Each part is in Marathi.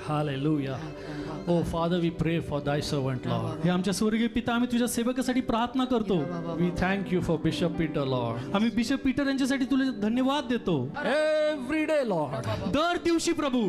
Hallelujah. Oh Father, we pray for thy servant, Lord. हे आमच्या स्वर्गीय पिता, आम्ही तुझ्या सेवकासाठी प्रार्थना करतो. We thank you for Bishop Peter, Lord. आम्ही बिशप पीटर यांच्यासाठी तुला धन्यवाद देतो. Every day, Lord. दर दिवशी प्रभू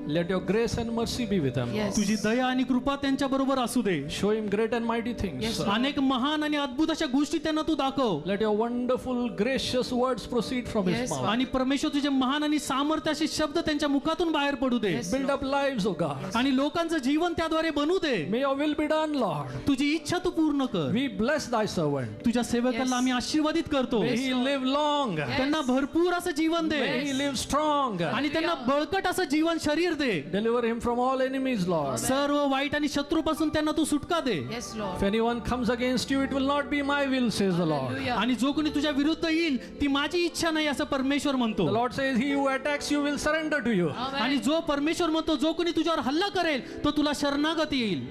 Let your grace and mercy be with him. Yes. तुझी दया आणि कृपा त्यांच्या बरोबर असू दे. Show him great and mighty things. Yes. अनेक महान आणि अद्भुत अशा गोष्टी त्यांना तू दाखव. Let your wonderful, gracious words proceed from his Yes, mouth. आणि परमेश्वर तुझे महान आणि सामर्थ्याचे शब्द त्यांच्या मुखातून बाहेर पडू दे. Yes. Build up lives, oh God. आणि लोकांचं जीवन त्याद्वारे बनू दे. May your will be done, Lord. तुझी इच्छा तू पूर्ण कर. We bless thy servant. तुझ्या सेवकाला Yes. आम्ही आशीर्वादित करतो. May he live long. त्यांना भरपूर असं जीवन दे. May he live strong. आणि त्यांना बळकट असं जीवन शरीर दे. Deliver him from all enemies, Lord. सर्व वाईट आणि शत्रूपासून त्यांना तू सुटका दे. Yes, Lord. If anyone comes against you, it will not be my will, says the Lord. Hallelujah. आणि जो कोणी तुझ्या विरुद्ध येईल ती माझी इच्छा नाही असं परमेश्वर म्हणतो. The Lord says, he who attacks you will surrender to you. Amen. आणि जो परमेश्वर म्हणतो जो कोणी तुझ्यावर हल्ला करेल तो तुला शरणागत येईल.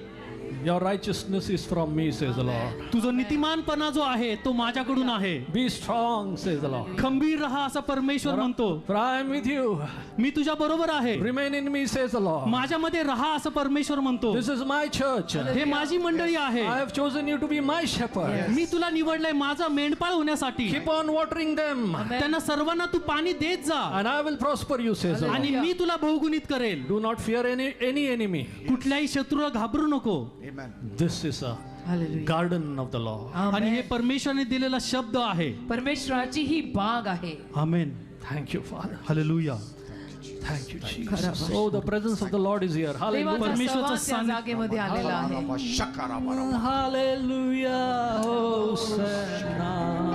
Your righteousness is from me, says the Lord. तुझा नीतिमानपणा जो आहे तो माझ्याकडून आहे. Be strong, says the Lord. खंबीर रहा असं परमेश्वर म्हणतो. For I am with you. मी तुझ्या बरोबर आहे. Remain in me, says the Lord. माझ्यामध्ये रहा असं परमेश्वर म्हणतो. This is my church. हे माझी मंडळी आहे. I have chosen you to be my shepherd. मी तुला निवडलंय माझा मेंढपाळ होण्यासाठी. Keep on watering them. त्यांना सर्वांना तू पाणी देत जा And I will prosper you, says the Lord. आणि मी तुला बहुगुणित करेल. Do not fear any enemy. कुठल्याही शत्रूला घाबरू नको. This is a Hallelujah. garden of the Lord. आणि हे Amen. परमेश्वराने दिलेला शब्द आहे. परमेश्वराची ही बाग आहे. आमेन. Thank you, Father. Hallelujah. Thank you, Jesus. Oh, the presence of the Lord is here. Hallelujah. देवाचा परमेश्वराचा सहवास या जागेमध्ये आलेला आहे. Hallelujah. Hosanna.